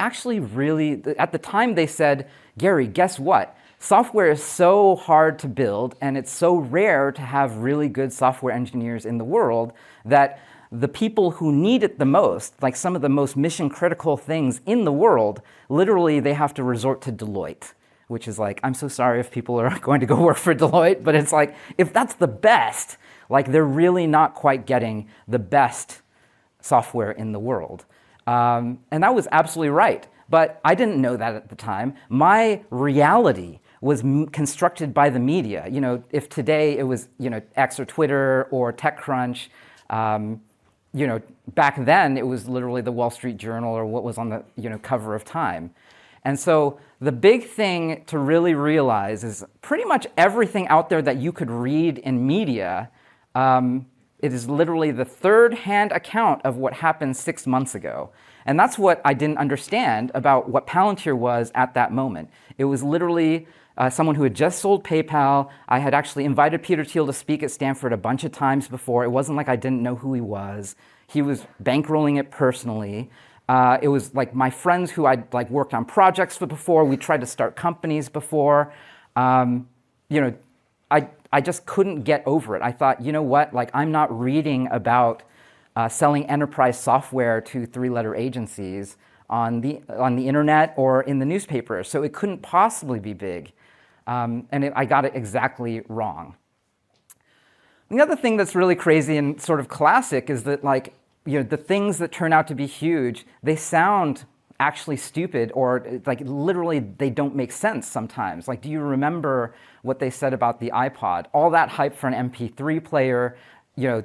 actually really, at the time they said, Gary, guess what? Software is so hard to build, and it's so rare to have really good software engineers in the world that the people who need it the most, like some of the most mission-critical things in the world, literally they have to resort to Deloitte, which is like, I'm so sorry if people are going to go work for Deloitte, but it's like, if that's the best, like they're really not quite getting the best software in the world. And that was absolutely right. But I didn't know that at the time. My reality was constructed by the media. You know, if today it was, you know, X or Twitter or TechCrunch, you know, back then it was literally the Wall Street Journal or what was on the, you know, cover of Time. And so the big thing to really realize is pretty much everything out there that you could read in media, it is literally the third-hand account of what happened 6 months ago. And that's what I didn't understand about what Palantir was at that moment. It was literally someone who had just sold PayPal. I had actually invited Peter Thiel to speak at Stanford a bunch of times before. It wasn't like I didn't know who he was. He was bankrolling it personally. It was like my friends who I'd like worked on projects with before. We tried to start companies before. You know, I just couldn't get over it. I thought, you know what? Like, I'm not reading about selling enterprise software to three-letter agencies on the internet or in the newspaper, so it couldn't possibly be big. I got it exactly wrong. The other thing that's really crazy and sort of classic is that, like, you know, the things that turn out to be huge, they sound actually stupid, or like literally they don't make sense sometimes. Like, do you remember what they said about the iPod? All that hype for an MP3 player, you know,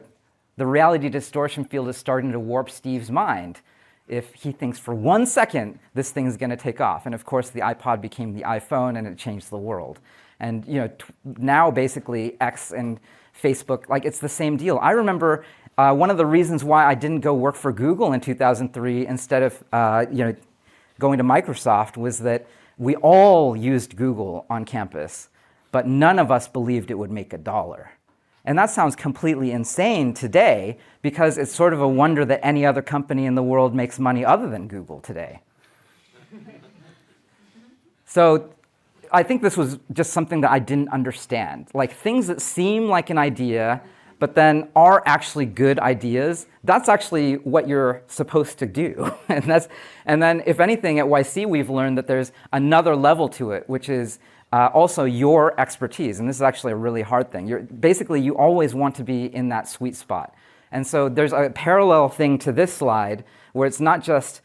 the reality distortion field is starting to warp Steve's mind if he thinks for 1 second this thing is going to take off. And of course, the iPod became the iPhone, and it changed the world. And you know, now basically X and Facebook, like, it's the same deal. I remember one of the reasons why I didn't go work for Google in 2003 instead of you know, going to Microsoft was that we all used Google on campus, but none of us believed it would make $1. And that sounds completely insane today, because it's sort of a wonder that any other company in the world makes money other than Google today. So I think this was just something that I didn't understand. Like, things that seem like an idea, but then are actually good ideas, that's actually what you're supposed to do. And then, if anything, at YC we've learned that there's another level to it, which is also your expertise. And this is actually a really hard thing. Basically, you always want to be in that sweet spot. And so there's a parallel thing to this slide where it's not just,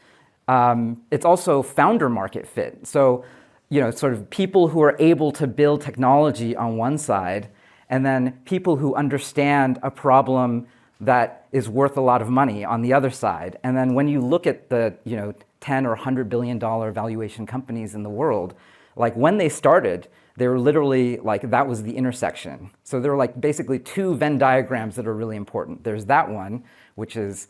it's also founder market fit. So, you know, sort of people who are able to build technology on one side, and then people who understand a problem that is worth a lot of money on the other side. And then when you look at the, you know, 10 or $100 billion valuation companies in the world, like, when they started, they were literally like, that was the intersection. So there were like basically two Venn diagrams that are really important. There's that one, which is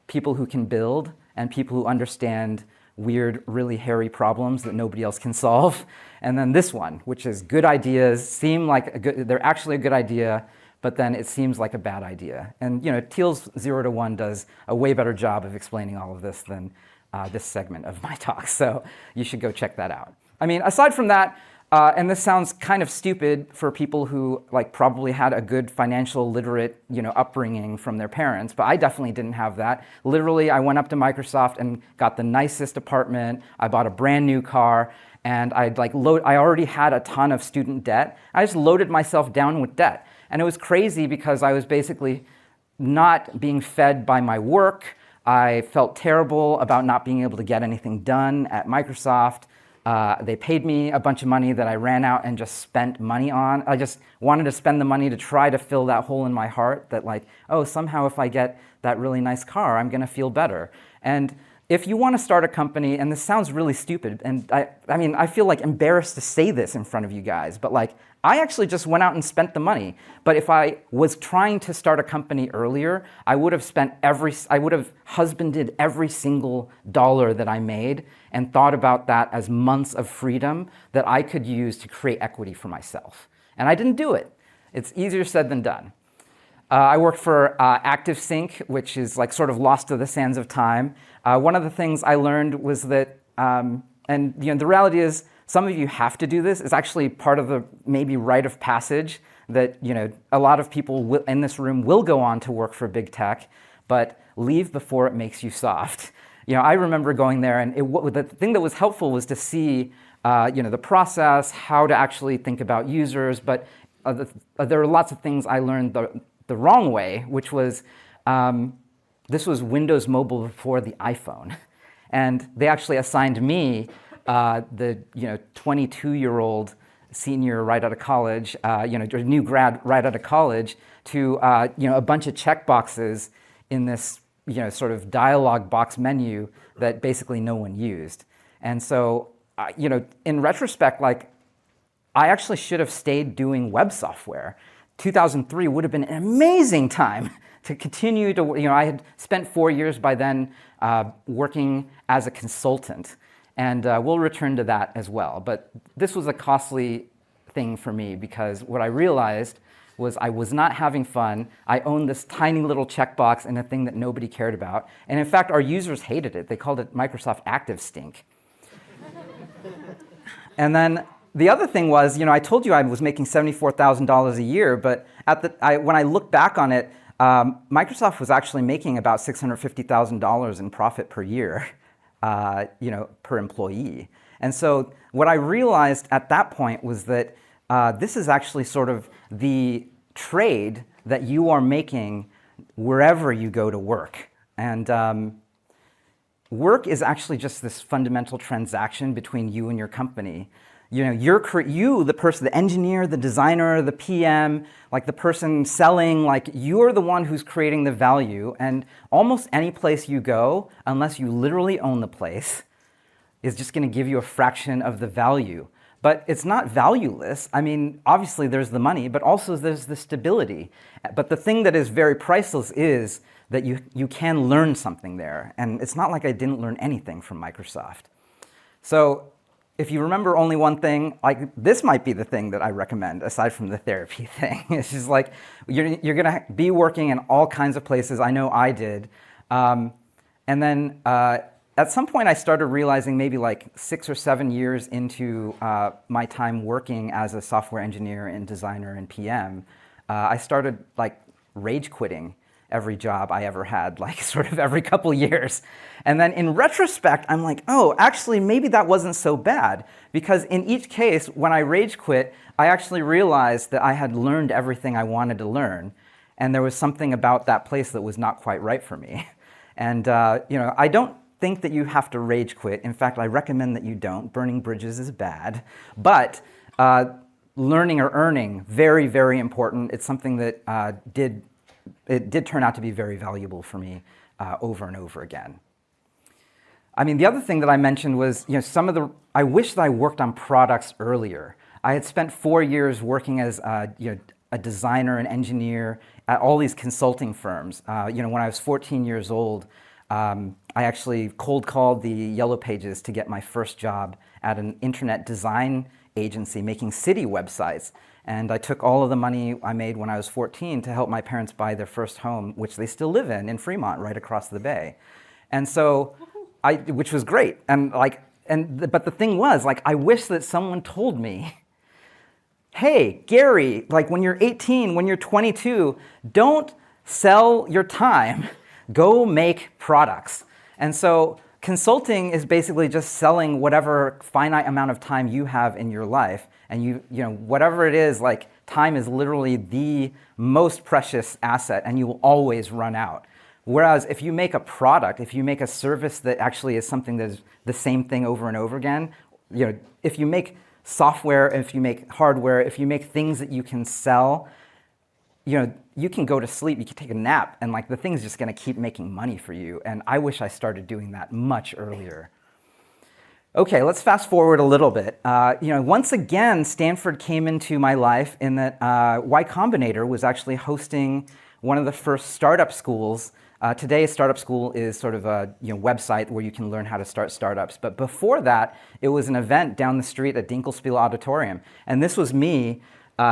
people who can build and people who understand weird, really hairy problems that nobody else can solve. And then this one, which is good ideas seem like they're actually a good idea, but then it seems like a bad idea. And you know, Thiel's 0 to 1 does a way better job of explaining all of this than this segment of my talk. So you should go check that out. I mean, aside from that, and this sounds kind of stupid for people who like probably had a good financial literate, you know, upbringing from their parents, but I definitely didn't have that. Literally, I went up to Microsoft and got the nicest apartment. I bought a brand new car, and I already had a ton of student debt. I just loaded myself down with debt. And it was crazy because I was basically not being fed by my work. I felt terrible about not being able to get anything done at Microsoft. They paid me a bunch of money that I ran out and just spent money on. I just wanted to spend the money to try to fill that hole in my heart that, like, oh, somehow if I get that really nice car, I'm going to feel better. And if you want to start a company, and this sounds really stupid, and I mean, I feel like embarrassed to say this in front of you guys, but like, I actually just went out and spent the money. But if I was trying to start a company earlier, I would have husbanded every single dollar that I made and thought about that as months of freedom that I could use to create equity for myself. And I didn't do it. It's easier said than done. I worked for ActiveSync, which is like sort of lost to the sands of time. One of the things I learned was that, and the reality is, some of you have to do this. It's actually part of the maybe rite of passage that a lot of people in this room will go on to work for big tech, but leave before it makes you soft. I remember going there, and the thing that was helpful was to see the process, how to actually think about users, but there were lots of things I learned the wrong way, which was this was Windows Mobile before the iPhone. And they actually assigned me, the 22-year-old senior right out of college, new grad right out of college, to a bunch of checkboxes in this sort of dialog box menu that basically no one used. And so, in retrospect, like, I actually should have stayed doing web software. 2003 would have been an amazing time to continue to, I had spent 4 years by then working as a consultant. And we'll return to that as well. But this was a costly thing for me because what I realized was I was not having fun. I owned this tiny little checkbox in a thing that nobody cared about. And in fact, our users hated it. They called it Microsoft ActiveSync. And then the other thing was, I told you I was making $74,000 a year, but when I look back on it, Microsoft was actually making about $650,000 in profit per year. Per employee. And so what I realized at that point was that this is actually sort of the trade that you are making wherever you go to work. And work is actually just this fundamental transaction between you and your company. You, the person, the engineer, the designer, the PM, like the person selling, like you're the one who's creating the value. And almost any place you go, unless you literally own the place, is just going to give you a fraction of the value. But it's not valueless. I mean, obviously there's the money, but also there's the stability. But the thing that is very priceless is that you can learn something there. And it's not like I didn't learn anything from Microsoft. So if you remember only one thing, like this might be the thing that I recommend aside from the therapy thing. It's just like you're going to be working in all kinds of places. I know I did. And then at some point I started realizing maybe like 6 or 7 years into my time working as a software engineer and designer and PM, I started like rage quitting every job I ever had, like sort of every couple years. And then in retrospect, I'm like, oh, actually, maybe that wasn't so bad. Because in each case, when I rage quit, I actually realized that I had learned everything I wanted to learn. And there was something about that place that was not quite right for me. And I don't think that you have to rage quit. In fact, I recommend that you don't. Burning bridges is bad. But learning or earning, very, very important. It's something that it did turn out to be very valuable for me over and over again. I mean, the other thing that I mentioned was, I wish that I worked on products earlier. I had spent 4 years working as a designer and engineer at all these consulting firms. When I was 14 years old, I actually cold called the Yellow Pages to get my first job at an internet design agency making city websites. And I took all of the money I made when I was 14 to help my parents buy their first home, which they still live in Fremont, right across the bay. And so, which was great. But the thing was, like, I wish that someone told me, hey, Gary, like when you're 18, when you're 22, don't sell your time. Go make products. And so consulting is basically just selling whatever finite amount of time you have in your life. And whatever it is, like time is literally the most precious asset and you will always run out. Whereas if you make a product, if you make a service that actually is something that is the same thing over and over again, if you make software, if you make hardware, if you make things that you can sell, you can go to sleep, you can take a nap, and like the thing's just going to keep making money for you. And I wish I started doing that much earlier. Okay, let's fast forward a little bit. Once again, Stanford came into my life in that Y Combinator was actually hosting one of the first startup schools. Today, a startup school is sort of a website where you can learn how to start startups. But before that, it was an event down the street at Dinkelspiel Auditorium. And this was me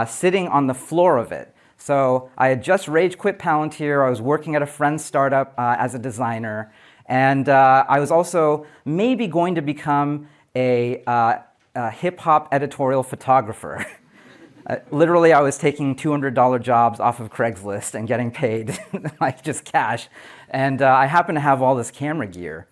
sitting on the floor of it. So I had just rage quit Palantir. I was working at a friend's startup as a designer. And I was also maybe going to become a hip-hop editorial photographer. Literally, I was taking $200 jobs off of Craigslist and getting paid like just cash. And I happened to have all this camera gear.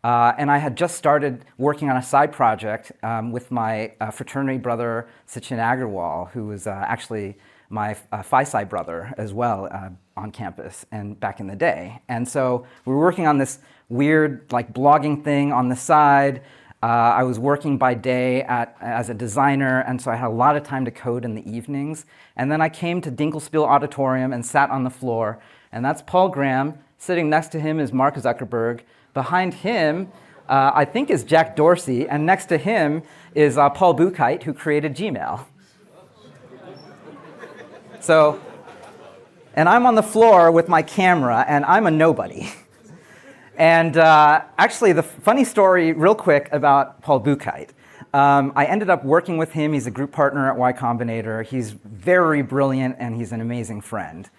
And I had just started working on a side project with my fraternity brother, Sachin Agarwal, who was actually my Phi-Sci brother as well on campus and back in the day. And so we were working on this weird like blogging thing on the side. I was working by day as a designer, and so I had a lot of time to code in the evenings. And then I came to Dinkelspiel Auditorium and sat on the floor, and that's Paul Graham. Sitting next to him is Mark Zuckerberg. Behind him, I think, is Jack Dorsey, and next to him is Paul Buchheit, who created Gmail. So, and I'm on the floor with my camera, and I'm a nobody. And actually, the funny story, real quick, about Paul Buchheit. I ended up working with him. He's a group partner at Y Combinator. He's very brilliant, and he's an amazing friend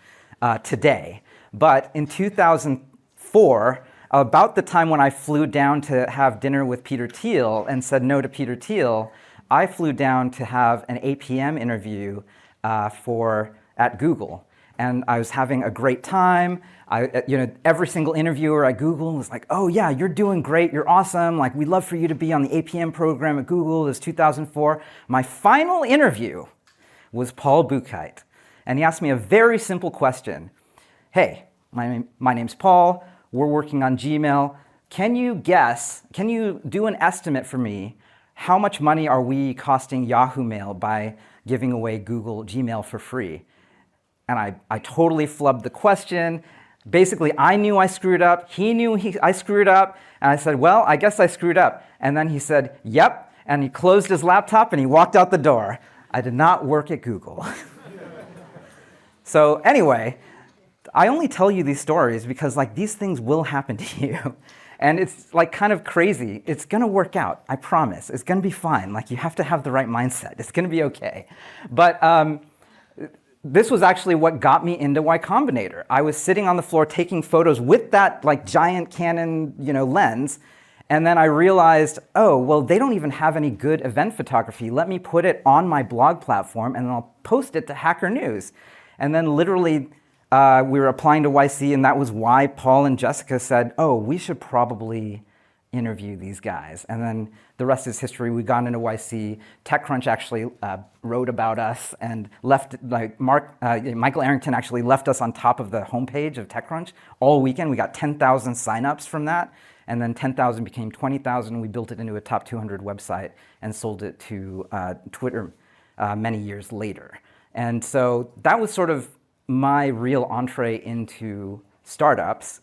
today. But in 2004, about the time when I flew down to have dinner with Peter Thiel and said no to Peter Thiel, I flew down to have an 8 p.m. interview at Google. And I was having a great time. Every single interviewer at Google was like, "Oh yeah, you're doing great. You're awesome. Like, we'd love for you to be on the APM program at Google." It was 2004. My final interview was Paul Buchheit, and he asked me a very simple question. "Hey, my name's Paul. We're working on Gmail. Can you do an estimate for me? How much money are we costing Yahoo Mail by giving away Google Gmail for free?" And I totally flubbed the question. Basically, I knew I screwed up. He knew I screwed up. And I said, "Well, I guess I screwed up." And then he said, "Yep." And he closed his laptop and he walked out the door. I did not work at Google. So anyway, I only tell you these stories because like these things will happen to you. And it's like kind of crazy. It's going to work out. I promise. It's going to be fine. Like, you have to have the right mindset. It's going to be okay. But this was actually what got me into Y Combinator. I was sitting on the floor taking photos with that like giant Canon, lens, and then I realized, oh, well, they don't even have any good event photography. Let me put it on my blog platform, and then I'll post it to Hacker News. And then literally, we were applying to YC, and that was why Paul and Jessica said, "Oh, we should probably interview these guys." And then the rest is history. We got into YC. TechCrunch actually wrote about us and left, like Michael Arrington actually left us on top of the homepage of TechCrunch all weekend. We got 10,000 signups from that, and then 10,000 became 20,000. We built it into a top 200 website and sold it to Twitter many years later. And so that was sort of my real entree into startups.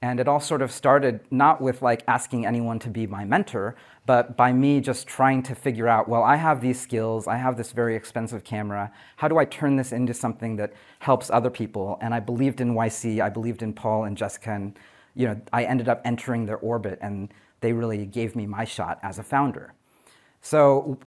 And it all sort of started not with like asking anyone to be my mentor, but by me just trying to figure out, well, I have these skills, I have this very expensive camera, how do I turn this into something that helps other people? And I believed in YC, I believed in Paul and Jessica, and I ended up entering their orbit, and they really gave me my shot as a founder. So